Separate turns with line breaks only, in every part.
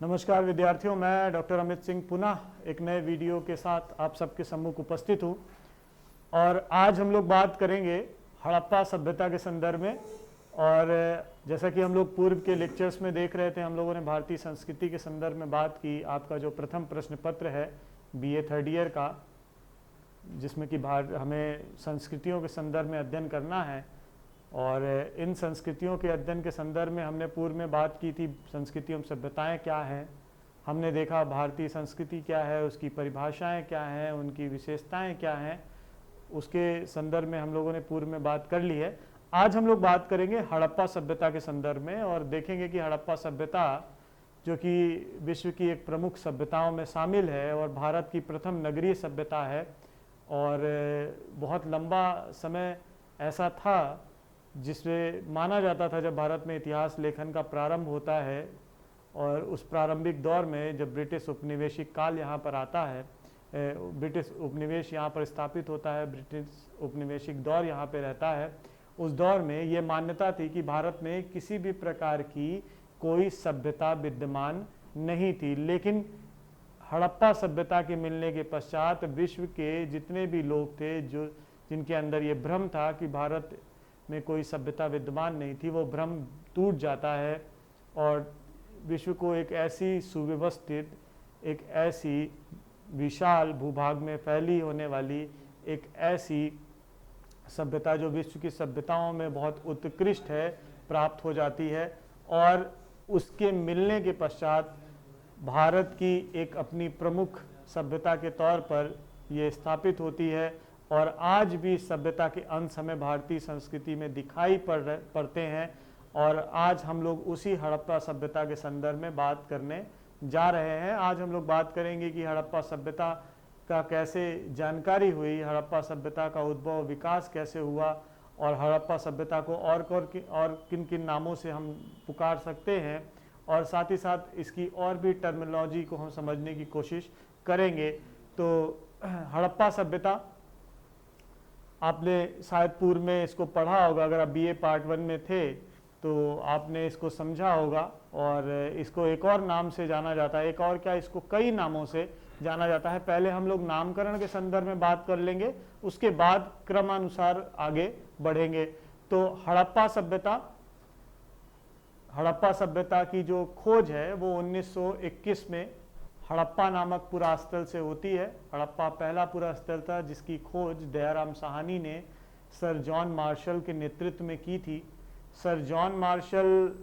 नमस्कार विद्यार्थियों, मैं डॉक्टर अमित सिंह पुनः एक नए वीडियो के साथ आप सबके सम्मुख उपस्थित हूँ। और आज हम लोग बात करेंगे हड़प्पा सभ्यता के संदर्भ में। और जैसा कि हम लोग पूर्व के लेक्चर्स में देख रहे थे, हम लोगों ने भारतीय संस्कृति के संदर्भ में बात की। आपका जो प्रथम प्रश्न पत्र है BA थर्ड ईयर का, जिसमें कि हमें संस्कृतियों के संदर्भ में अध्ययन करना है। और इन संस्कृतियों के अध्ययन के संदर्भ में हमने पूर्व में बात की थी, संस्कृतियों में सभ्यताएं क्या हैं। हमने देखा भारतीय संस्कृति क्या है, उसकी परिभाषाएं क्या हैं, उनकी विशेषताएं क्या हैं, उसके संदर्भ में हम लोगों ने पूर्व में बात कर ली है। आज हम लोग बात करेंगे हड़प्पा सभ्यता के संदर्भ में और देखेंगे कि हड़प्पा सभ्यता जो कि विश्व की एक प्रमुख सभ्यताओं में शामिल है और भारत की प्रथम नगरीय सभ्यता है। और बहुत लंबा समय ऐसा था जिसमें माना जाता था जब भारत में इतिहास लेखन का प्रारंभ होता है और उस प्रारंभिक दौर में जब ब्रिटिश उपनिवेशिक काल यहाँ पर आता है, ब्रिटिश उपनिवेश यहाँ पर स्थापित होता है, ब्रिटिश उपनिवेशिक दौर यहाँ पे रहता है, उस दौर में ये मान्यता थी कि भारत में किसी भी प्रकार की कोई सभ्यता विद्यमान नहीं थी। लेकिन हड़प्पा सभ्यता के मिलने के पश्चात विश्व के जितने भी लोग थे जिनके अंदर ये भ्रम था कि भारत में कोई सभ्यता विद्यमान नहीं थी, वो भ्रम टूट जाता है और विश्व को एक ऐसी सुव्यवस्थित, एक ऐसी विशाल भूभाग में फैली होने वाली एक ऐसी सभ्यता जो विश्व की सभ्यताओं में बहुत उत्कृष्ट है प्राप्त हो जाती है। और उसके मिलने के पश्चात भारत की एक अपनी प्रमुख सभ्यता के तौर पर ये स्थापित होती है। और आज भी सभ्यता के अंश हमें भारतीय संस्कृति में दिखाई पड़ते हैं। और आज हम लोग उसी हड़प्पा सभ्यता के संदर्भ में बात करने जा रहे हैं। आज हम लोग बात करेंगे कि हड़प्पा सभ्यता का कैसे जानकारी हुई, हड़प्पा सभ्यता का उद्भव विकास कैसे हुआ और हड़प्पा सभ्यता को और किन किन नामों से हम पुकार सकते हैं, और साथ ही साथ इसकी और भी टर्मिनोलॉजी को हम समझने की कोशिश करेंगे। तो हड़प्पा सभ्यता आपने शायद पूर्व में इसको पढ़ा होगा, अगर आप BA पार्ट 1 में थे तो आपने इसको समझा होगा। और इसको एक और नाम से जाना जाता है, एक और क्या, इसको कई नामों से जाना जाता है। पहले हम लोग नामकरण के संदर्भ में बात कर लेंगे, उसके बाद क्रमानुसार आगे बढ़ेंगे। तो हड़प्पा सभ्यता की जो खोज है वो 1921 में हड़प्पा नामक पुरास्थल से होती है। हड़प्पा पहला पुरास्थल था जिसकी खोज दयाराम साहनी ने सर जॉन मार्शल के नेतृत्व में की थी। सर जॉन मार्शल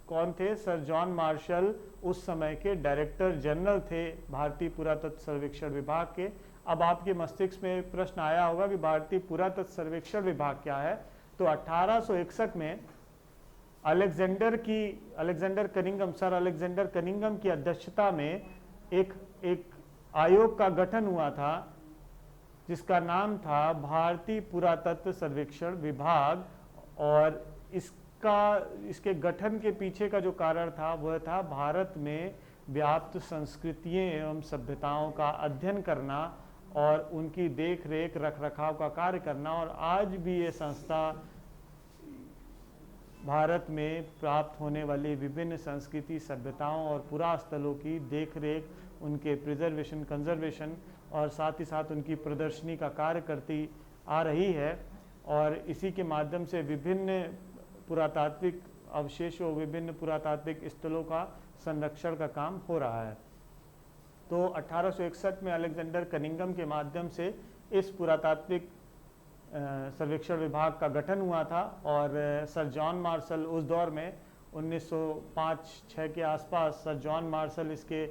कौन थे? सर जॉन मार्शल उस समय के डायरेक्टर जनरल थे भारतीय पुरातत्व सर्वेक्षण विभाग के। अब आपके मस्तिष्क में प्रश्न आया होगा कि भारतीय पुरातत्व सर्वेक्षण विभाग क्या है। तो 1861 में अलेक्जेंडर कनिंघम की अध्यक्षता में एक आयोग का गठन हुआ था जिसका नाम था भारतीय पुरातत्व सर्वेक्षण विभाग। और इसके गठन के पीछे का जो कारण था वह था भारत में व्याप्त संस्कृतियों एवं सभ्यताओं का अध्ययन करना और उनकी देख रेख रख रखाव का कार्य करना। और आज भी ये संस्था भारत में प्राप्त होने वाली विभिन्न संस्कृति, सभ्यताओं और पुरास्थलों की देख रेख, उनके प्रिजर्वेशन, कंजर्वेशन और साथ ही साथ उनकी प्रदर्शनी का कार्य करती आ रही है। और इसी के माध्यम से विभिन्न पुरातात्विक अवशेषों, विभिन्न पुरातात्विक स्थलों का संरक्षण का काम हो रहा है। तो 1861 में अलेक्जेंडर कनिंघम के माध्यम से इस पुरातात्विक सर्वेक्षण विभाग का गठन हुआ था। और सर जॉन मार्शल उस दौर में 1905-06 के आसपास सर जॉन मार्शल इसके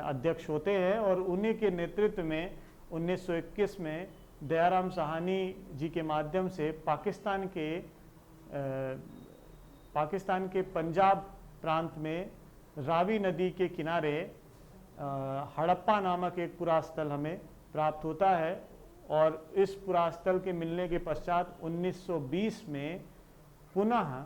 अध्यक्ष होते हैं। और उन्हीं के नेतृत्व में 1921 में दयाराम साहनी जी के माध्यम से पाकिस्तान के पंजाब प्रांत में रावी नदी के किनारे हड़प्पा नामक एक पुरास्थल हमें प्राप्त होता है। और इस पुरास्थल के मिलने के पश्चात 1920 में पुनः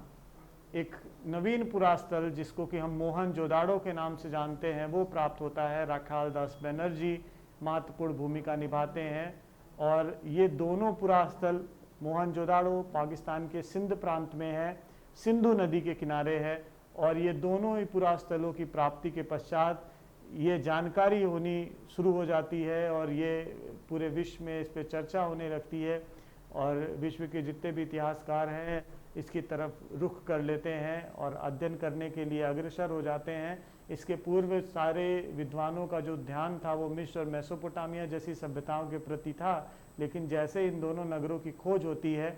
एक नवीन पुरास्थल जिसको कि हम मोहनजोदाड़ो के नाम से जानते हैं वो प्राप्त होता है। राखाल दास बनर्जी महत्वपूर्ण भूमिका निभाते हैं। और ये दोनों पुरास्थल, मोहनजोदाड़ो पाकिस्तान के सिंध प्रांत में है, सिंधु नदी के किनारे है, और ये दोनों ही पुरास्थलों की प्राप्ति के पश्चात ये जानकारी होनी शुरू हो जाती है और ये पूरे विश्व में इस पर चर्चा होने लगती है और विश्व के जितने भी इतिहासकार हैं इसकी तरफ रुख कर लेते हैं और अध्ययन करने के लिए अग्रसर हो जाते हैं। इसके पूर्व सारे विद्वानों का जो ध्यान था वो मिस्र और मेसोपोटामिया जैसी सभ्यताओं के प्रति था, लेकिन जैसे इन दोनों नगरों की खोज होती है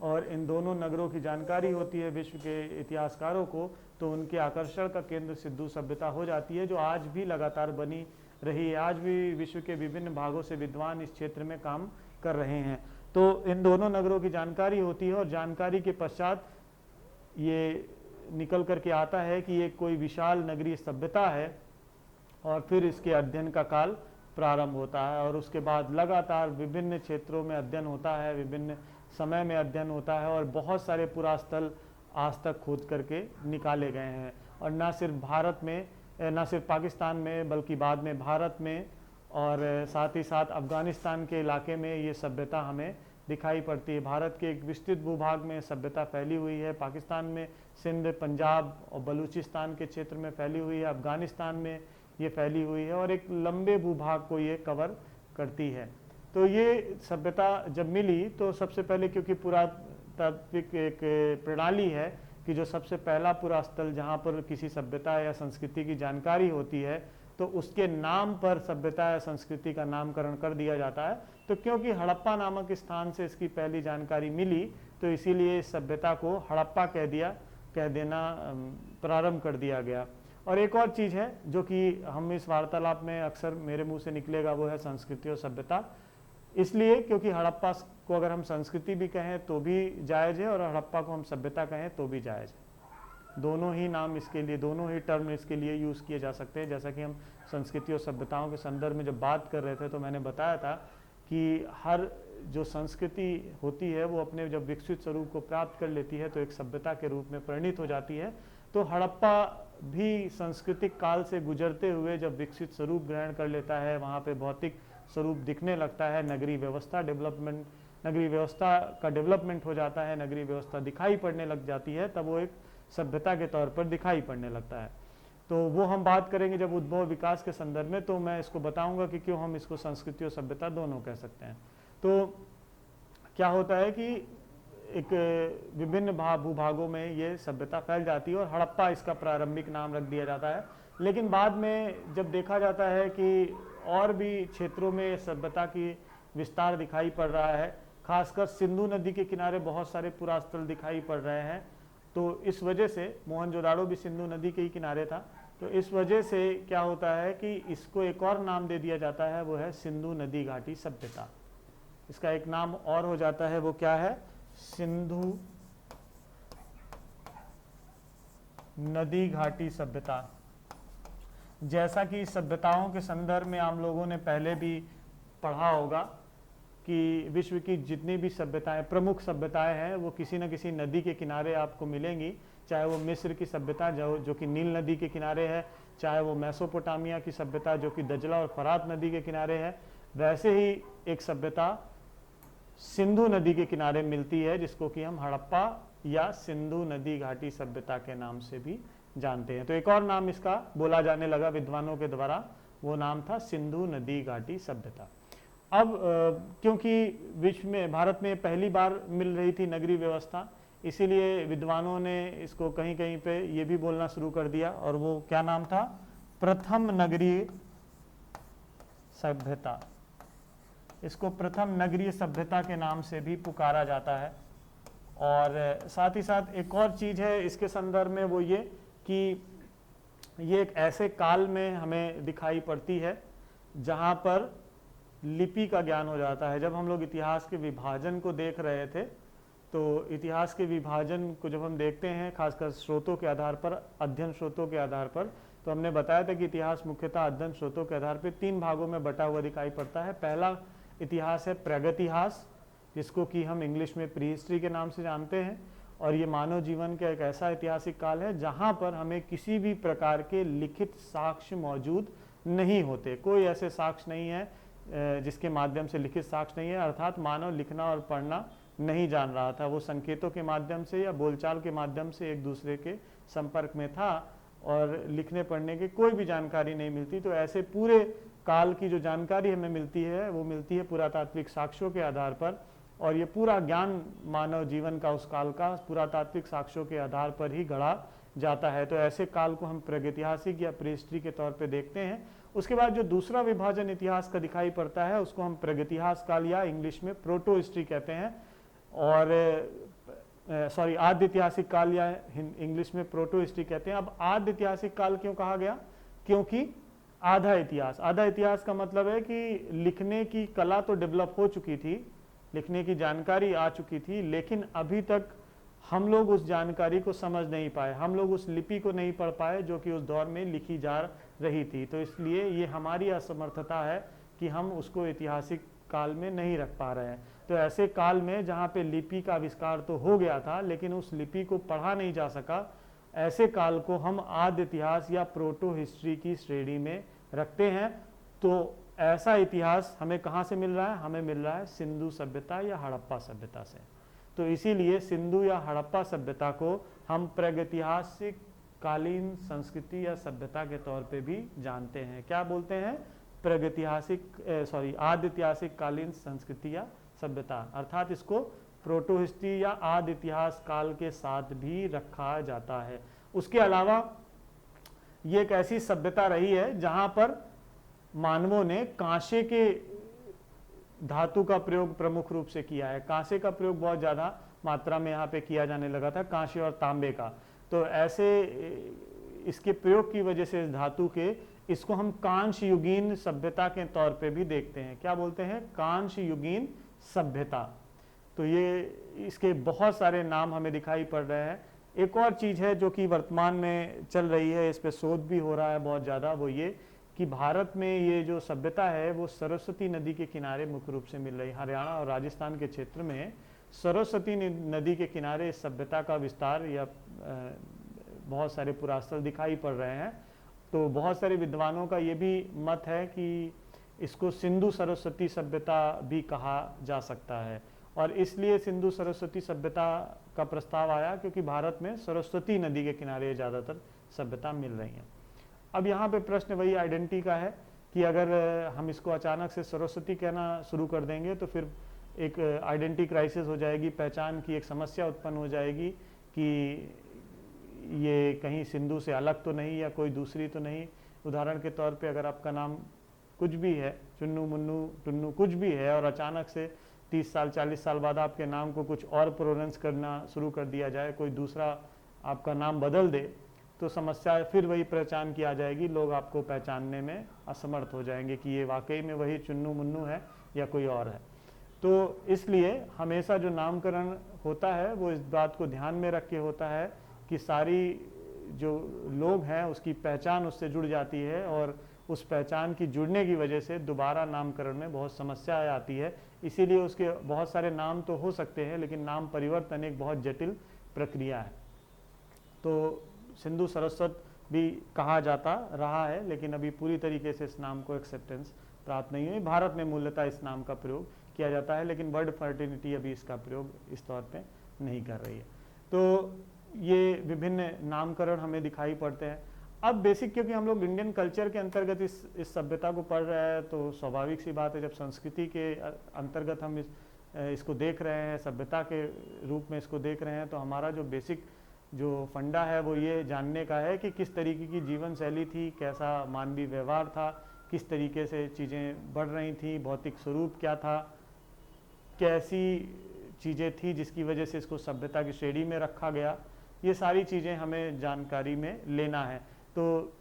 और इन दोनों नगरों की जानकारी होती है विश्व के इतिहासकारों को, तो उनके आकर्षण का केंद्र सिंधु सभ्यता हो जाती है, जो आज भी लगातार बनी रही है। आज भी विश्व के विभिन्न भागों से विद्वान इस क्षेत्र में काम कर रहे हैं। तो इन दोनों नगरों की जानकारी होती है और जानकारी के पश्चात ये निकल करके आता है कि ये कोई विशाल नगरीय सभ्यता है और फिर इसके अध्ययन का काल प्रारंभ होता है और उसके बाद लगातार विभिन्न क्षेत्रों में अध्ययन होता है, विभिन्न समय में अध्ययन होता है और बहुत सारे पुरास्थल आज तक खोद करके निकाले गए हैं। और न सिर्फ भारत में, न सिर्फ पाकिस्तान में, बल्कि बाद में भारत में और साथ ही साथ अफ़गानिस्तान के इलाके में ये सभ्यता हमें दिखाई पड़ती है। भारत के एक विस्तृत भूभाग में सभ्यता फैली हुई है, पाकिस्तान में सिंध, पंजाब और बलूचिस्तान के क्षेत्र में फैली हुई है, अफ़गानिस्तान में ये फैली हुई है और एक लंबे भूभाग को ये कवर करती है। तो ये सभ्यता जब मिली तो सबसे पहले, क्योंकि पुरातात्विक एक प्रणाली है कि जो सबसे पहला पुरास्थल जहाँ पर किसी सभ्यता या संस्कृति की जानकारी होती है तो उसके नाम पर सभ्यता या संस्कृति का नामकरण कर दिया जाता है। तो क्योंकि हड़प्पा नामक स्थान से इसकी पहली जानकारी मिली तो इसीलिए इस सभ्यता को हड़प्पा कह देना प्रारंभ कर दिया गया। और एक और चीज़ है जो कि हम इस वार्तालाप में अक्सर मेरे मुंह से निकलेगा, वो है संस्कृति और सभ्यता। इसलिए क्योंकि हड़प्पा को अगर हम संस्कृति भी कहें तो भी जायज़ है और हड़प्पा को हम सभ्यता कहें तो भी जायज़ है। दोनों ही नाम इसके लिए, दोनों ही टर्म इसके लिए यूज़ किए जा सकते हैं। जैसा कि हम संस्कृति और सभ्यताओं के संदर्भ में जब बात कर रहे थे तो मैंने बताया था कि हर जो संस्कृति होती है वो अपने जब विकसित स्वरूप को प्राप्त कर लेती है तो एक सभ्यता के रूप में परिणित हो जाती है। तो हड़प्पा भी सांस्कृतिक काल से गुजरते हुए जब विकसित स्वरूप ग्रहण कर लेता है, वहाँ पे भौतिक स्वरूप दिखने लगता है, नगरीय व्यवस्था का डेवलपमेंट हो जाता है, नगरीय व्यवस्था दिखाई पड़ने लग जाती है, तब वो एक सभ्यता के तौर पर दिखाई पड़ने लगता है। तो वो हम बात करेंगे जब उद्भव विकास के संदर्भ में, तो मैं इसको बताऊंगा कि क्यों हम इसको संस्कृति और सभ्यता दोनों कह सकते हैं। तो क्या होता है कि एक विभिन्न भूभागों में ये सभ्यता फैल जाती है और हड़प्पा इसका प्रारंभिक नाम रख दिया जाता है। लेकिन बाद में जब देखा जाता है कि और भी क्षेत्रों में सभ्यता की विस्तार दिखाई पड़ रहा है, खासकर सिंधु नदी के किनारे बहुत सारे पुरास्थल दिखाई पड़ रहे हैं, तो इस वजह से मोहनजोदाड़ो भी सिंधु नदी के ही किनारे था, तो इस वजह से क्या होता है कि इसको एक और नाम दे दिया जाता है, वो है सिंधु नदी घाटी सभ्यता। इसका एक नाम और हो जाता है, वो क्या है? सिंधु नदी घाटी सभ्यता। जैसा कि सभ्यताओं के संदर्भ में आप लोगों ने पहले भी पढ़ा होगा कि विश्व की जितनी भी सभ्यताएं, प्रमुख सभ्यताएं हैं, वो किसी न किसी नदी के किनारे आपको मिलेंगी। चाहे वो मिस्र की सभ्यता जो कि नील नदी के किनारे है, चाहे वो मेसोपोटामिया की सभ्यता जो कि दजला और फरात नदी के किनारे है, वैसे ही एक सभ्यता सिंधु नदी के किनारे मिलती है जिसको कि हम हड़प्पा या सिंधु नदी घाटी सभ्यता के नाम से भी जानते हैं। तो एक और नाम इसका बोला जाने लगा विद्वानों के द्वारा, वो नाम था सिंधु नदी घाटी सभ्यता। अब क्योंकि विश्व में, भारत में पहली बार मिल रही थी नगरीय व्यवस्था, इसीलिए विद्वानों ने इसको कहीं कहीं पे ये भी बोलना शुरू कर दिया, और वो क्या नाम था? प्रथम नगरीय सभ्यता। इसको प्रथम नगरीय सभ्यता के नाम से भी पुकारा जाता है। और साथ ही साथ एक और चीज़ है इसके संदर्भ में, वो ये कि ये एक ऐसे काल में हमें दिखाई पड़ती है जहाँ पर लिपि का ज्ञान हो जाता है। जब हम लोग इतिहास के विभाजन को देख रहे थे, तो इतिहास के विभाजन को जब हम देखते हैं, खासकर स्रोतों के आधार पर, अध्ययन स्रोतों के आधार पर, तो हमने बताया था कि इतिहास मुख्यतः अध्ययन स्रोतों के आधार पर 3 भागों में बटा हुआ दिखाई पड़ता है। पहला इतिहास है प्रागैतिहास, जिसको कि हम इंग्लिश में प्री हिस्ट्री के नाम से जानते हैं, और ये मानव जीवन का एक ऐसा ऐतिहासिक काल है जहाँ पर हमें किसी भी प्रकार के लिखित साक्ष्य मौजूद नहीं होते। कोई ऐसे साक्ष्य नहीं है जिसके माध्यम से, लिखित साक्ष्य नहीं है, अर्थात मानव लिखना और पढ़ना नहीं जान रहा था। वो संकेतों के माध्यम से या बोलचाल के माध्यम से एक दूसरे के संपर्क में था और लिखने पढ़ने की कोई भी जानकारी नहीं मिलती। तो ऐसे पूरे काल की जो जानकारी हमें मिलती है वो मिलती है पुरातात्विक साक्ष्यों के आधार पर, और ये पूरा ज्ञान मानव जीवन का उस काल का पुरातात्विक साक्ष्यों के आधार पर ही गढ़ा जाता है। तो ऐसे काल को हम प्रागैतिहासिक या प्रीहिस्ट्री के तौर पे देखते हैं। उसके बाद जो दूसरा विभाजन इतिहास का दिखाई पड़ता है उसको हम प्रागैतिहास काल या इंग्लिश में प्रोटो हिस्ट्री कहते हैं, और आद्य ऐतिहासिक काल या इंग्लिश में प्रोटो हिस्ट्री कहते हैं। अब आद्य ऐतिहासिक काल क्यों कहा गया? क्योंकि आधा इतिहास, आधा इतिहास का मतलब है कि लिखने की कला तो डेवलप हो चुकी थी, लिखने की जानकारी आ चुकी थी, लेकिन अभी तक हम लोग उस जानकारी को समझ नहीं पाए, हम लोग उस लिपि को नहीं पढ़ पाए जो कि उस दौर में लिखी जा रही थी। तो इसलिए ये हमारी असमर्थता है कि हम उसको ऐतिहासिक काल में नहीं रख पा रहे हैं। तो ऐसे काल में जहाँ पे लिपि का आविष्कार तो हो गया था लेकिन उस लिपि को पढ़ा नहीं जा सका, ऐसे काल को हम आद्य इतिहास या प्रोटो हिस्ट्री की श्रेणी में रखते हैं। तो ऐसा इतिहास हमें कहाँ से मिल रहा है? हमें मिल रहा है सिंधु सभ्यता या हड़प्पा सभ्यता से। तो इसीलिए सिंधु या हड़प्पा सभ्यता को हम प्रागैतिहासिक कालीन संस्कृति या सभ्यता के तौर पे भी जानते हैं। क्या बोलते हैं? आद्य ऐतिहासिक कालीन संस्कृति या सभ्यता, अर्थात इसको प्रोटो हिस्ट्री या आद्य इतिहास काल के साथ भी रखा जाता है। उसके अलावा ये एक ऐसी सभ्यता रही है जहां पर मानवों ने कांसे के धातु का प्रयोग प्रमुख रूप से किया है। कांसे का प्रयोग बहुत ज़्यादा मात्रा में यहाँ पे किया जाने लगा था, कांसे और तांबे का। तो ऐसे इसके प्रयोग की वजह से इस धातु के, इसको हम कांस्य युगीन सभ्यता के तौर पे भी देखते हैं। क्या बोलते हैं? कांस्य युगीन सभ्यता। तो ये इसके बहुत सारे नाम हमें दिखाई पड़ रहे हैं। एक और चीज़ है जो कि वर्तमान में चल रही है, इस पे शोध भी हो रहा है बहुत ज़्यादा, वो ये कि भारत में ये जो सभ्यता है वो सरस्वती नदी के किनारे मुख्य रूप से मिल रही है। हरियाणा और राजस्थान के क्षेत्र में सरस्वती नदी के किनारे इस सभ्यता का विस्तार या बहुत सारे पुरास्थल दिखाई पड़ रहे हैं। तो बहुत सारे विद्वानों का ये भी मत है कि इसको सिंधु सरस्वती सभ्यता भी कहा जा सकता है, और इसलिए सिंधु सरस्वती सभ्यता का प्रस्ताव आया क्योंकि भारत में सरस्वती नदी के किनारे ज़्यादातर सभ्यता मिल रही हैं। अब यहाँ पे प्रश्न वही आइडेंटिटी का है कि अगर हम इसको अचानक से सरस्वती कहना शुरू कर देंगे तो फिर एक आइडेंटिटी क्राइसिस हो जाएगी, पहचान की एक समस्या उत्पन्न हो जाएगी कि ये कहीं सिंधु से अलग तो नहीं या कोई दूसरी तो नहीं। उदाहरण के तौर पे अगर आपका नाम कुछ भी है, चुन्नू मुन्नू टुन्नू कुछ भी है, और अचानक से 30 साल 40 साल बाद आपके नाम को कुछ और प्रोनाउंस करना शुरू कर दिया जाए, कोई दूसरा आपका नाम बदल दे, तो समस्या फिर वही पहचान की आ जाएगी। लोग आपको पहचानने में असमर्थ हो जाएंगे कि ये वाकई में वही चुन्नू मुन्नू है या कोई और है। तो इसलिए हमेशा जो नामकरण होता है वो इस बात को ध्यान में रख के होता है कि सारी जो लोग हैं उसकी पहचान उससे जुड़ जाती है, और उस पहचान की जुड़ने की वजह से दोबारा नामकरण में बहुत समस्या आती है। इसीलिए उसके बहुत सारे नाम तो हो सकते हैं लेकिन नाम परिवर्तन एक बहुत जटिल प्रक्रिया है। तो सिंधु सरस्वत भी कहा जाता रहा है लेकिन अभी पूरी तरीके से इस नाम को एक्सेप्टेंस प्राप्त नहीं हुई। भारत में मूलतः इस नाम का प्रयोग किया जाता है लेकिन वर्ल्ड फर्टिलिटी अभी इसका प्रयोग इस तौर पे नहीं कर रही है। तो ये विभिन्न नामकरण हमें दिखाई पड़ते हैं। अब बेसिक क्योंकि हम लोग इंडियन कल्चर के अंतर्गत इस सभ्यता को पढ़ रहे हैं तो स्वाभाविक सी बात है, जब संस्कृति के अंतर्गत हम इसको देख रहे हैं, सभ्यता के रूप में इसको देख रहे हैं, तो हमारा जो बेसिक जो फंडा है वो ये जानने का है कि किस तरीके की जीवन शैली थी, कैसा मानवीय व्यवहार था, किस तरीके से चीज़ें बढ़ रही थी, भौतिक स्वरूप क्या था, कैसी चीज़ें थी जिसकी वजह से इसको सभ्यता की श्रेणी में रखा गया। ये सारी चीज़ें हमें जानकारी में लेना है। तो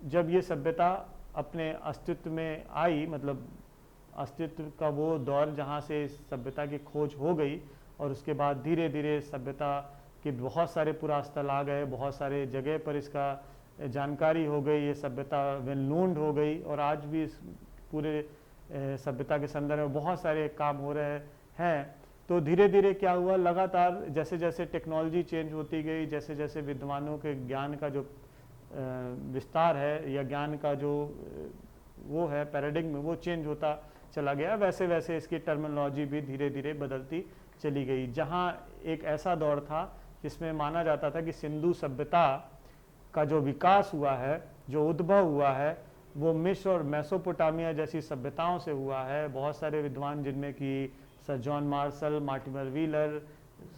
जब ये सभ्यता अपने अस्तित्व में आई, मतलब अस्तित्व का वो दौर जहाँ से इस सभ्यता की खोज हो गई, और उसके बाद धीरे धीरे सभ्यता के बहुत सारे पुरास्थल आ गए, बहुत सारे जगह पर इसका जानकारी हो गई, ये सभ्यता वेल नोन हो गई, और आज भी इस पूरे सभ्यता के संदर्भ में बहुत सारे काम हो रहे हैं। तो धीरे धीरे क्या हुआ, लगातार जैसे जैसे टेक्नोलॉजी चेंज होती गई, जैसे जैसे विद्वानों के ज्ञान का जो विस्तार है या ज्ञान का जो वो है पैराडिग्म वो चेंज होता चला गया, वैसे वैसे इसकी टर्मिनोलॉजी भी धीरे धीरे बदलती चली गई। जहाँ एक ऐसा दौर था जिसमें माना जाता था कि सिंधु सभ्यता का जो विकास हुआ है, जो उद्भव हुआ है, वो मिस्र और मेसोपोटामिया जैसी सभ्यताओं से हुआ है। बहुत सारे विद्वान जिनमें कि sir John Marshall, Mortimer Wheeler,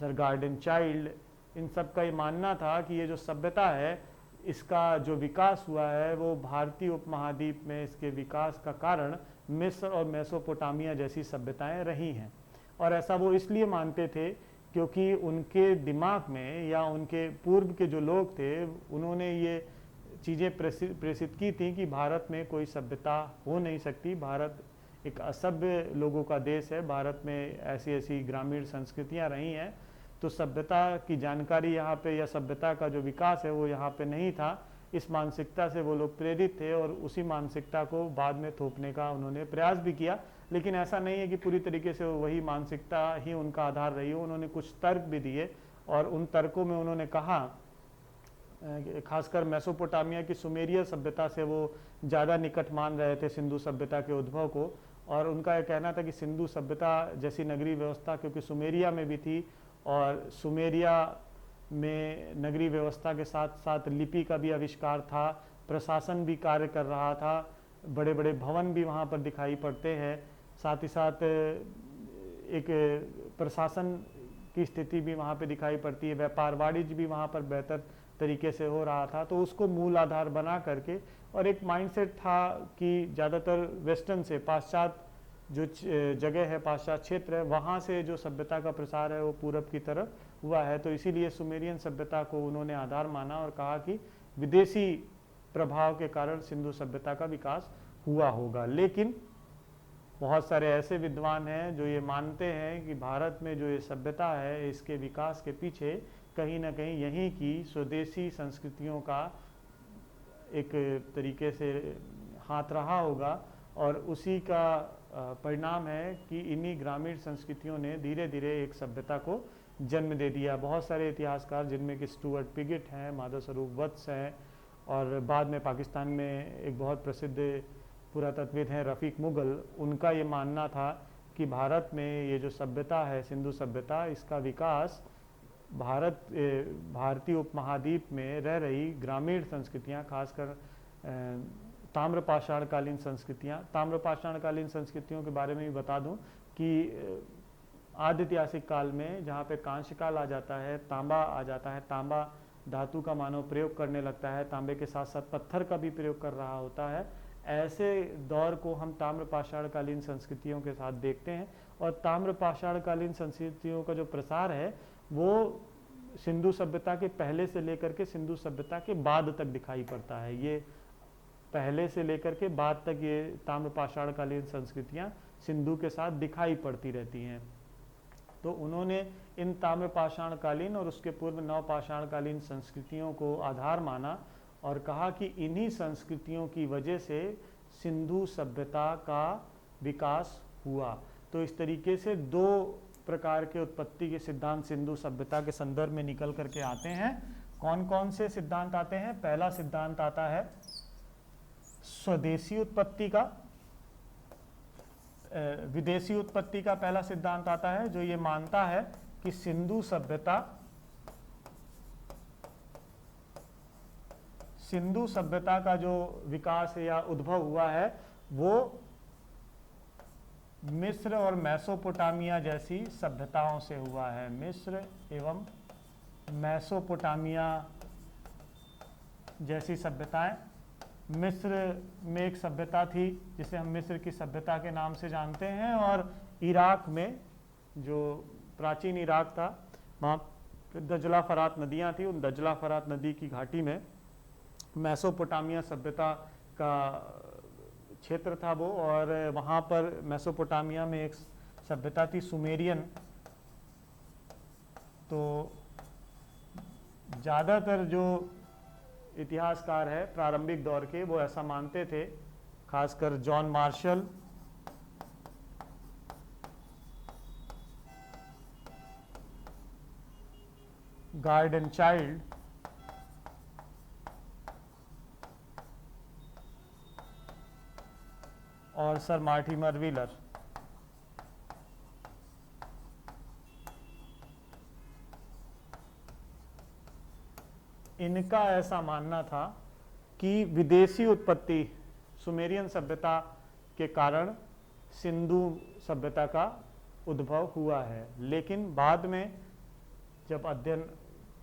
sir Gordon Childe, इन सब का ये मानना था कि ये जो सभ्यता है इसका जो विकास हुआ है वो भारतीय उपमहाद्वीप में इसके विकास का कारण मिस्र और मेसोपोटामिया जैसी सभ्यताएं रही हैं। और ऐसा वो इसलिए मानते थे क्योंकि उनके दिमाग में या उनके पूर्व के जो लोग थे उन्होंने ये चीज़ें प्रेषित की थी कि भारत में कोई सभ्यता हो नहीं सकती, भारत एक असभ्य लोगों का देश है, भारत में ऐसी ऐसी ग्रामीण संस्कृतियां रही हैं, तो सभ्यता की जानकारी यहाँ पे या सभ्यता का जो विकास है वो यहाँ पे नहीं था। इस मानसिकता से वो लोग प्रेरित थे और उसी मानसिकता को बाद में थोपने का उन्होंने प्रयास भी किया। लेकिन ऐसा नहीं है कि पूरी तरीके से वही मानसिकता ही उनका आधार रही हो, उन्होंने कुछ तर्क भी दिए और उन तर्कों में उन्होंने कहा, खासकर मेसोपोटामिया की सुमेरिया सभ्यता से वो ज़्यादा निकट मान रहे थे सिंधु सभ्यता के उद्भव को। और उनका यह कहना था कि सिंधु सभ्यता जैसी नगरीय व्यवस्था क्योंकि सुमेरिया में भी थी और सुमेरिया में नगरीय व्यवस्था के साथ साथ लिपि का भी आविष्कार था, प्रशासन भी कार्य कर रहा था, बड़े बड़े भवन भी वहाँ पर दिखाई पड़ते हैं, साथ ही साथ एक प्रशासन की स्थिति भी वहाँ पे दिखाई पड़ती है, व्यापार वाणिज्य भी वहाँ पर बेहतर तरीके से हो रहा था। तो उसको मूल आधार बना करके और एक माइंडसेट था कि ज़्यादातर वेस्टर्न से पाश्चात्य जो जगह है, पाश्चात्य क्षेत्र है, वहाँ से जो सभ्यता का प्रसार है वो पूरब की तरफ हुआ है। तो इसीलिए सुमेरियन सभ्यता को उन्होंने आधार माना और कहा कि विदेशी प्रभाव के कारण सिंधु सभ्यता का विकास हुआ होगा। लेकिन बहुत सारे ऐसे विद्वान हैं जो ये मानते हैं कि भारत में जो ये सभ्यता है इसके विकास के पीछे कहीं ना कहीं यहीं की स्वदेशी संस्कृतियों का एक तरीके से हाथ रहा होगा और उसी का परिणाम है कि इन्हीं ग्रामीण संस्कृतियों ने धीरे धीरे एक सभ्यता को जन्म दे दिया। बहुत सारे इतिहासकार जिनमें कि स्टुअर्ट पिगेट हैं, माधव स्वरूप वत्स हैं और बाद में पाकिस्तान में एक बहुत प्रसिद्ध पुरातत्वविद हैं रफ़ीक मुगल, उनका ये मानना था कि भारत में ये जो सभ्यता है सिंधु सभ्यता, इसका विकास भारतीय उपमहाद्वीप में रह रही ग्रामीण संस्कृतियाँ, खासकर ताम्रपाषाणकालीन संस्कृतियाँ। ताम्रपाषाणकालीन संस्कृतियों के बारे में भी बता दूं कि आदि ऐतिहासिक काल में जहाँ पे कांस्य काल आ जाता है, तांबा आ जाता है, तांबा धातु का मानव प्रयोग करने लगता है, तांबे के साथ साथ पत्थर का भी प्रयोग कर रहा होता है, ऐसे दौर को हम ताम्रपाषाणकालीन संस्कृतियों के साथ देखते हैं। और ताम्रपाषाणकालीन संस्कृतियों का जो प्रसार है वो सिंधु सभ्यता के पहले से लेकर के सिंधु सभ्यता के बाद तक दिखाई पड़ता है। ये पहले से लेकर के बाद तक ये ताम्रपाषाणकालीन संस्कृतियाँ सिंधु के साथ दिखाई पड़ती रहती हैं। तो उन्होंने इन ताम्रपाषाणकालीन और उसके पूर्व नवपाषाणकालीन संस्कृतियों को आधार माना और कहा कि इन्हीं संस्कृतियों की वजह से सिंधु सभ्यता का विकास हुआ। तो इस तरीके से दो प्रकार के उत्पत्ति के सिद्धांत सिंधु सभ्यता के संदर्भ में निकल करके आते हैं। कौन कौन से सिद्धांत आते हैं? पहला सिद्धांत आता है स्वदेशी उत्पत्ति का, विदेशी उत्पत्ति का पहला सिद्धांत आता है जो ये मानता है कि सिंधु सभ्यता का जो विकास या उद्भव हुआ है वो मिस्र और मेसोपोटामिया जैसी सभ्यताओं से हुआ है। मिस्र एवं मेसोपोटामिया जैसी सभ्यताएं। मिस्र में एक सभ्यता थी जिसे हम मिस्र की सभ्यता के नाम से जानते हैं, और इराक में जो प्राचीन इराक था वहाँ दजला फरात नदियाँ थी, उन दजला फरात नदी की घाटी में मेसोपोटामिया सभ्यता का क्षेत्र था वो, और वहाँ पर मेसोपोटामिया में एक सभ्यता थी सुमेरियन। तो ज़्यादातर जो इतिहासकार है प्रारंभिक दौर के वो ऐसा मानते थे, खासकर जॉन मार्शल, गार्डन चाइल्ड और सर मार्टिमर व्हीलर। इन इनका ऐसा मानना था कि विदेशी उत्पत्ति सुमेरियन सभ्यता के कारण सिंधु सभ्यता का उद्भव हुआ है। लेकिन बाद में जब अध्ययन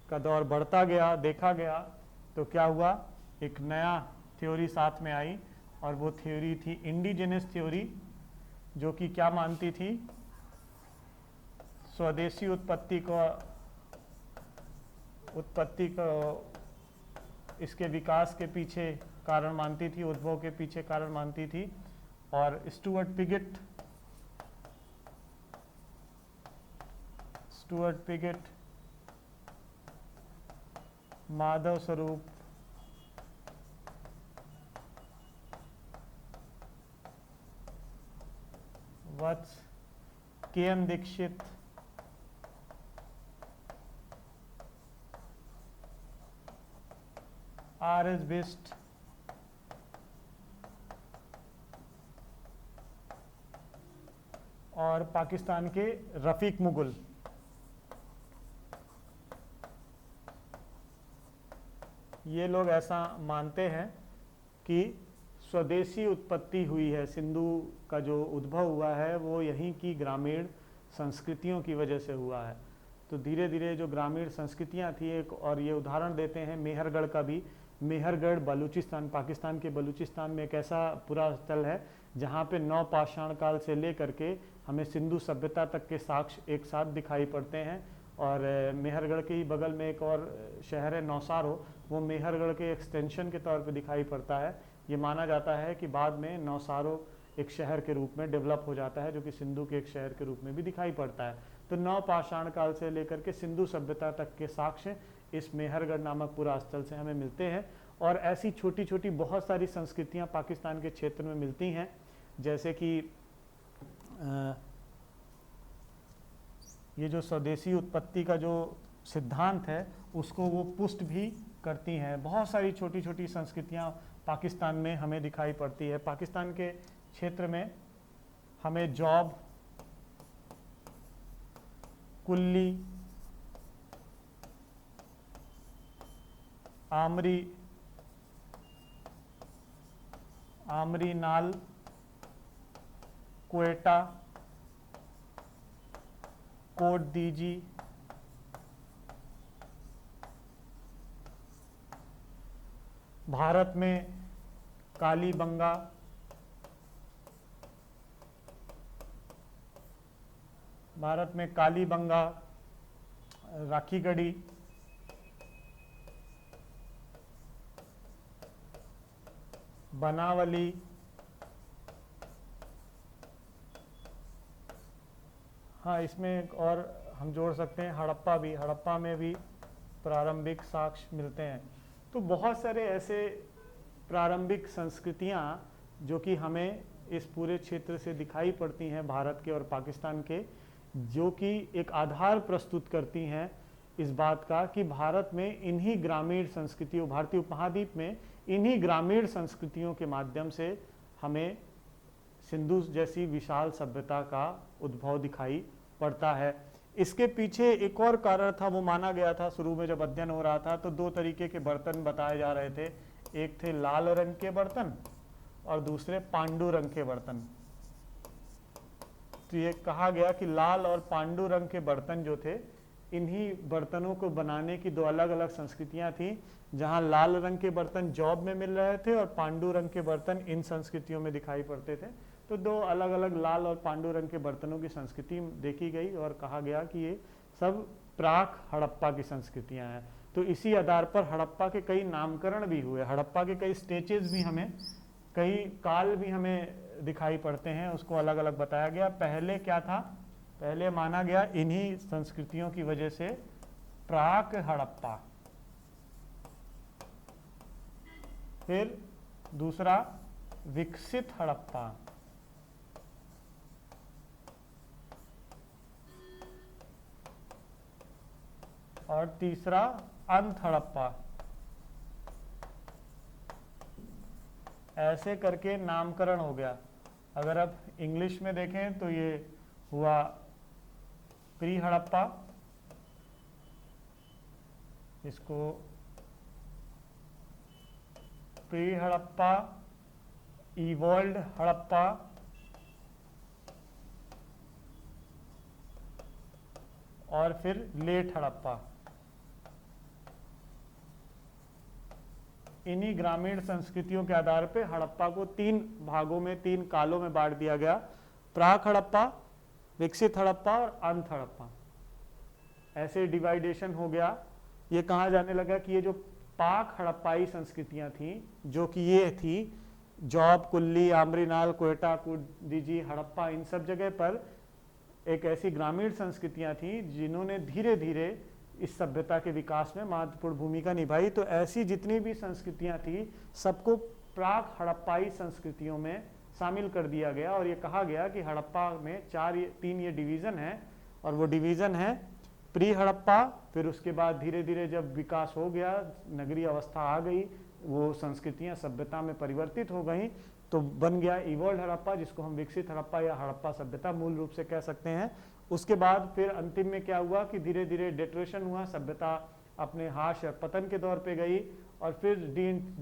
का दौर बढ़ता गया, देखा गया, तो क्या हुआ, एक नया थ्योरी साथ में आई, और वो थ्योरी थी इंडिजिनस थ्योरी, जो कि क्या मानती थी, स्वदेशी उत्पत्ति को इसके विकास के पीछे कारण मानती थी, उद्भव के पीछे कारण मानती थी। और स्टुअर्ट पिगेट, माधव स्वरूप, वत्स, के.एन. दीक्षित, आर.एस. बिस्ट, और पाकिस्तान के रफीक मुगल, ये लोग ऐसा मानते हैं कि स्वदेशी उत्पत्ति हुई है, सिंधु का जो उद्भव हुआ है वो यहीं की ग्रामीण संस्कृतियों की वजह से हुआ है। तो धीरे धीरे जो ग्रामीण संस्कृतियां थी, एक और ये उदाहरण देते हैं मेहरगढ़ का भी। मेहरगढ़ बलूचिस्तान, पाकिस्तान के बलूचिस्तान में एक ऐसा पूरा स्थल है जहाँ पे नवपाषाण काल से लेकर के हमें सिंधु सभ्यता तक के साक्ष्य एक साथ दिखाई पड़ते हैं। और मेहरगढ़ के ही बगल में एक और शहर है नौसारो, वो मेहरगढ़ के एक्सटेंशन के तौर पे दिखाई पड़ता है। ये माना जाता है कि बाद में नौसारो एक शहर के रूप में डेवलप हो जाता है, जो कि सिंधु के एक शहर के रूप में भी दिखाई पड़ता है। तो नवपाषाण काल से लेकर के सिंधु सभ्यता तक के साक्ष्य इस मेहरगढ़ नामक पूरा स्थल से हमें मिलते हैं। और ऐसी छोटी छोटी बहुत सारी संस्कृतियां पाकिस्तान के क्षेत्र में मिलती हैं, जैसे कि ये जो स्वदेशी उत्पत्ति का जो सिद्धांत है उसको वो पुष्ट भी करती हैं। बहुत सारी छोटी छोटी संस्कृतियां पाकिस्तान में हमें दिखाई पड़ती है। पाकिस्तान के क्षेत्र में हमें जॉब, कुल्ली, आमरी नाल, क्वेटा, कोट दीजी, भारत में कालीबंगा, राखीगढ़ी, बनावली, हाँ इसमें एक और हम जोड़ सकते हैं हड़प्पा भी। हड़प्पा में भी प्रारंभिक साक्ष्य मिलते हैं। तो बहुत सारे ऐसे प्रारंभिक संस्कृतियाँ जो कि हमें इस पूरे क्षेत्र से दिखाई पड़ती हैं, भारत के और पाकिस्तान के, जो कि एक आधार प्रस्तुत करती हैं इस बात का कि भारत में इन्हीं ग्रामीण संस्कृतियों, भारतीय उपमहाद्वीप में इन्हीं ग्रामीण संस्कृतियों के माध्यम से हमें सिंधु जैसी विशाल सभ्यता का उद्भव दिखाई पड़ता है। इसके पीछे एक और कारण था, वो माना गया था शुरू में जब अध्ययन हो रहा था तो दो तरीके के बर्तन बताए जा रहे थे। एक थे लाल रंग के बर्तन और दूसरे पांडु रंग के बर्तन। तो ये कहा गया कि लाल और पांडु रंग के बर्तन जो थे, इन्हीं बर्तनों को बनाने की दो अलग अलग संस्कृतियां थी, जहां लाल रंग के बर्तन जॉब में मिल रहे थे और पांडु रंग के बर्तन इन संस्कृतियों में दिखाई पड़ते थे। तो दो अलग अलग लाल और पांडु रंग के बर्तनों की संस्कृति देखी गई और कहा गया कि ये सब प्राक हड़प्पा की संस्कृतियां हैं। तो इसी आधार पर हड़प्पा के कई नामकरण भी हुए, हड़प्पा के कई स्टेजेस भी हमें, कई काल भी हमें दिखाई पड़ते हैं, उसको अलग अलग बताया गया। पहले क्या था, पहले माना गया इन्हीं संस्कृतियों की वजह से प्राक हड़प्पा, फिर दूसरा विकसित हड़प्पा, और तीसरा अंत हड़प्पा। ऐसे करके नामकरण हो गया। अगर आप इंग्लिश में देखें तो ये हुआ प्री हड़प्पा, इसको प्री हड़प्पा, इवॉल्व्ड हड़प्पा और फिर लेट हड़प्पा। इन्हीं ग्रामीण संस्कृतियों के आधार पर हड़प्पा को 3 भागों में, 3 कालों में बांट दिया गया। प्राक हड़प्पा, विकसित हड़प्पा और अंत हड़प्पा, ऐसे डिवाइडेशन हो गया। ये कहा जाने लगा कि ये जो पाक हड़प्पाई संस्कृतियां थी, जो कि ये थी जॉब, कुल्ली, आमरीनाल, कोयटा, कुडीजी, हड़प्पा, इन सब जगह पर एक ऐसी ग्रामीण संस्कृतियां थी जिन्होंने धीरे धीरे इस सभ्यता के विकास में महत्वपूर्ण भूमिका निभाई। तो ऐसी जितनी भी संस्कृतियां थी सबको प्राक हड़प्पाई संस्कृतियों में शामिल कर दिया गया और ये कहा गया कि हड़प्पा में 3 ये डिवीज़न है और वो डिवीज़न है प्री हड़प्पा, फिर उसके बाद धीरे धीरे जब विकास हो गया, नगरीय अवस्था आ गई, वो संस्कृतियां सभ्यता में परिवर्तित हो गई, तो बन गया इवॉल्व्ड हड़प्पा, जिसको हम विकसित हड़प्पा या हड़प्पा सभ्यता मूल रूप से कह सकते हैं। उसके बाद फिर अंतिम में क्या हुआ कि धीरे धीरे डेट्रेशन हुआ, सभ्यता अपने हाश या पतन के दौर पे गई और फिर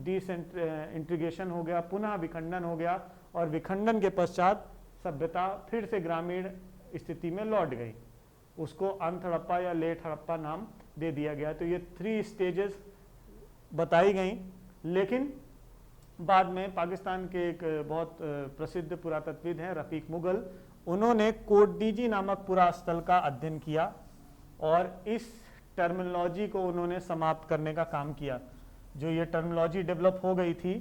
डिसइंटीग्रेशन हो गया, पुनः विखंडन हो गया और विखंडन के पश्चात सभ्यता फिर से ग्रामीण स्थिति में लौट गई। उसको अंत हड़प्पा या लेट हड़प्पा नाम दे दिया गया। तो ये 3 स्टेजेस बताई गई। लेकिन बाद में पाकिस्तान के एक बहुत प्रसिद्ध पुरातत्वविद हैं रफीक मुगल, उन्होंने कोडीजी नामक पुरास्थल का अध्ययन किया और इस टर्मिनोलॉजी को उन्होंने समाप्त करने का काम किया। जो ये टर्मिनोलॉजी डेवलप हो गई थी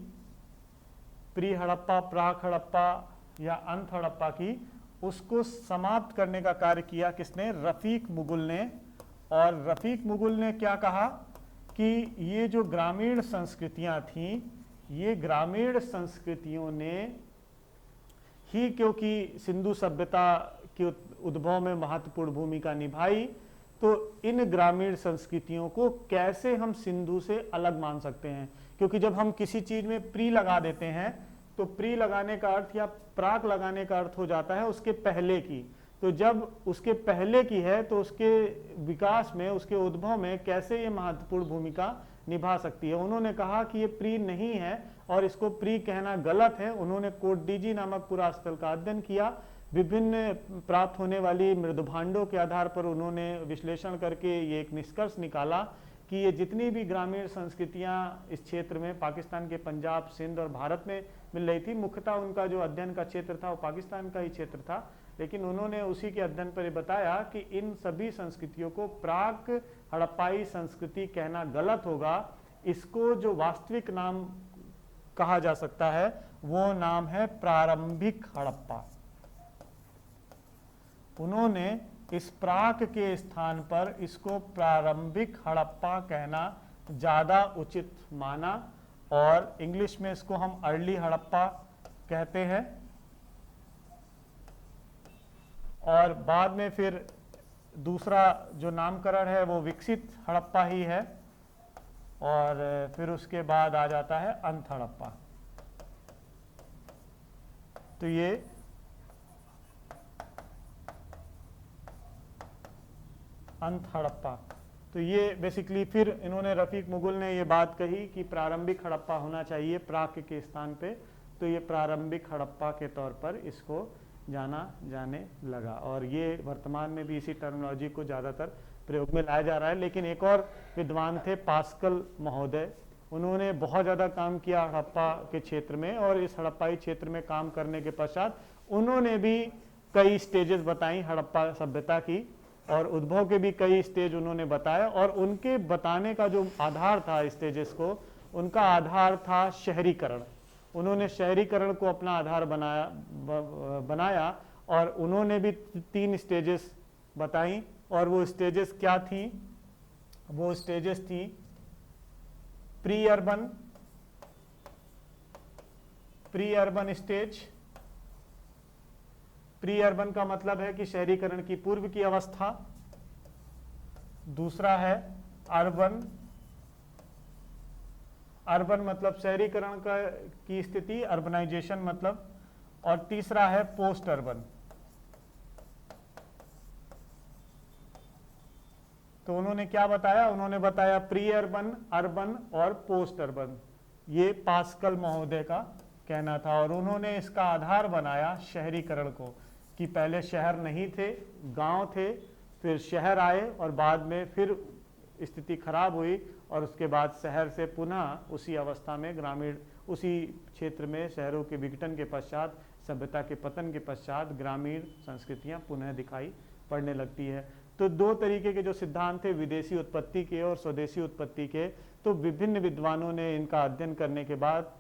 प्री हड़प्पा, प्राक हड़प्पा या अंत हड़प्पा की, उसको समाप्त करने का कार्य किया किसने? रफीक मुगल ने। और रफीक मुगल ने क्या कहा कि ये जो ग्रामीण संस्कृतियां थीं, ये ग्रामीण संस्कृतियों ने ही क्योंकि सिंधु सभ्यता के उद्भव में महत्वपूर्ण भूमिका निभाई, तो इन ग्रामीण संस्कृतियों को कैसे हम सिंधु से अलग मान सकते हैं? क्योंकि जब हम किसी चीज में प्री लगा देते हैं तो प्री लगाने का अर्थ या प्राक लगाने का अर्थ हो जाता है उसके पहले की। तो जब उसके पहले की है तो उसके विकास में, उसके उद्भव में कैसे ये महत्वपूर्ण भूमिका निभा सकती है? उन्होंने कहा कि ये प्री नहीं है और इसको प्री कहना गलत है। उन्होंने कोडडीजी नामक पुरास्थल का अध्ययन किया, विभिन्न प्राप्त होने वाली मृदभांडों के आधार पर उन्होंने विश्लेषण करके ये एक निष्कर्ष निकाला कि ये जितनी भी ग्रामीण संस्कृतियां इस क्षेत्र में, पाकिस्तान के पंजाब, सिंध और भारत में मिल रही थी, मुख्यतः उनका जो अध्ययन का क्षेत्र था वो पाकिस्तान का ही क्षेत्र था, लेकिन उन्होंने उसी के अध्ययन पर बताया कि इन सभी संस्कृतियों को प्राक हड़प्पाई संस्कृति कहना गलत होगा। इसको जो वास्तविक नाम कहा जा सकता है वो नाम है प्रारंभिक हड़प्पा। उन्होंने इस प्राक के स्थान पर इसको प्रारंभिक हड़प्पा कहना ज़्यादा उचित माना और इंग्लिश में इसको हम अर्ली हड़प्पा कहते हैं। और बाद में फिर दूसरा जो नामकरण है वो विकसित हड़प्पा ही है और फिर उसके बाद आ जाता है अंत हड़प्पा। तो ये अंत हड़प्पा, तो ये बेसिकली फिर इन्होंने रफीक मुगल ने ये बात कही कि प्रारंभिक हड़प्पा होना चाहिए प्राक के स्थान पे, तो ये प्रारंभिक हड़प्पा के तौर पर इसको जाना जाने लगा और ये वर्तमान में भी इसी टर्मिनोलॉजी को ज़्यादातर प्रयोग में लाया जा रहा है। लेकिन एक और विद्वान थे पास्कल महोदय, उन्होंने बहुत ज़्यादा काम किया हड़प्पा के क्षेत्र में और इस हड़प्पाई क्षेत्र में काम करने के पश्चात उन्होंने भी कई स्टेजेस बताई हड़प्पा सभ्यता की और उद्भव के भी कई स्टेज उन्होंने बताया और उनके बताने का जो आधार था स्टेजेस को, उनका आधार था शहरीकरण। उन्होंने शहरीकरण को अपना आधार बनाया और उन्होंने भी 3 स्टेजेस बताई और वो स्टेजेस क्या थी? वो स्टेजेस थी pre urban stage. Pre urban का मतलब है कि शहरीकरण की पूर्व की अवस्था। दूसरा है अर्बन, अर्बन मतलब शहरीकरण का की स्थिति, अर्बनाइजेशन मतलब, और तीसरा है पोस्ट अर्बन। तो उन्होंने क्या बताया? उन्होंने बताया प्री अर्बन, अर्बन और पोस्ट अर्बन। ये पास्कल महोदय का कहना था और उन्होंने इसका आधार बनाया शहरीकरण को, कि पहले शहर नहीं थे, गांव थे, फिर शहर आए और बाद में फिर स्थिति खराब हुई और उसके बाद शहर से पुनः उसी अवस्था में ग्रामीण, उसी क्षेत्र में शहरों के विघटन के पश्चात, सभ्यता के पतन के पश्चात ग्रामीण संस्कृतियां पुनः दिखाई पड़ने लगती है। तो दो तरीके के जो सिद्धांत थे, विदेशी उत्पत्ति के और स्वदेशी उत्पत्ति के, तो विभिन्न विद्वानों ने इनका अध्ययन करने के बाद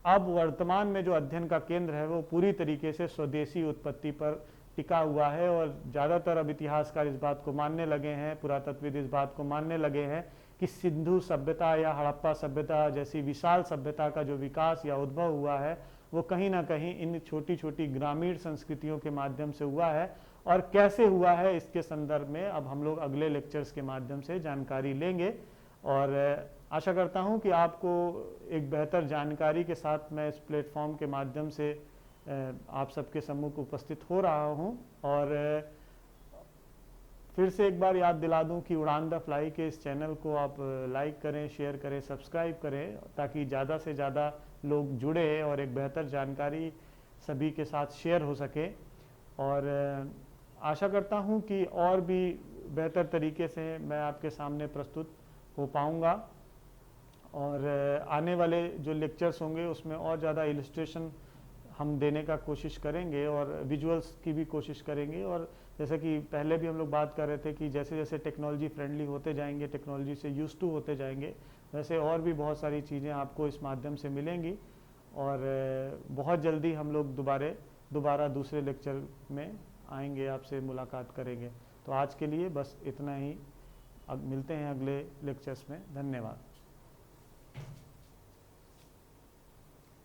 अब वर्तमान में जो अध्ययन का केंद्र है वो पूरी तरीके से स्वदेशी उत्पत्ति पर टिका हुआ है और ज़्यादातर अब इतिहासकार इस बात को मानने लगे हैं, पुरातत्वविद इस बात को मानने लगे हैं कि सिंधु सभ्यता या हड़प्पा सभ्यता जैसी विशाल सभ्यता का जो विकास या उद्भव हुआ है वो कहीं ना कहीं इन छोटी छोटी ग्रामीण संस्कृतियों के माध्यम से हुआ है। और कैसे हुआ है इसके संदर्भ में अब हम लोग अगले लेक्चर्स के माध्यम से जानकारी लेंगे और आशा करता हूं कि आपको एक बेहतर जानकारी के साथ मैं इस प्लेटफॉर्म के माध्यम से आप सबके सम्मुख उपस्थित हो रहा हूं। और फिर से एक बार याद दिला दूं कि उड़ान द फ्लाई के इस चैनल को आप लाइक करें, शेयर करें, सब्सक्राइब करें ताकि ज़्यादा से ज़्यादा लोग जुड़े और एक बेहतर जानकारी सभी के साथ शेयर हो सके। और आशा करता हूं कि और भी बेहतर तरीके से मैं आपके सामने प्रस्तुत हो पाऊंगा और आने वाले जो लेक्चर्स होंगे उसमें और ज़्यादा इलस्ट्रेशन हम देने का कोशिश करेंगे और विजुअल्स की भी कोशिश करेंगे। और जैसे कि पहले भी हम लोग बात कर रहे थे कि जैसे जैसे टेक्नोलॉजी फ्रेंडली होते जाएंगे, टेक्नोलॉजी से यूज टू होते जाएंगे, वैसे और भी बहुत सारी चीज़ें आपको इस माध्यम से मिलेंगी और बहुत जल्दी हम लोग दोबारा दूसरे लेक्चर में आएंगे, आपसे मुलाकात करेंगे। तो आज के लिए बस इतना ही, अब मिलते हैं अगले लेक्चर्स में। धन्यवाद।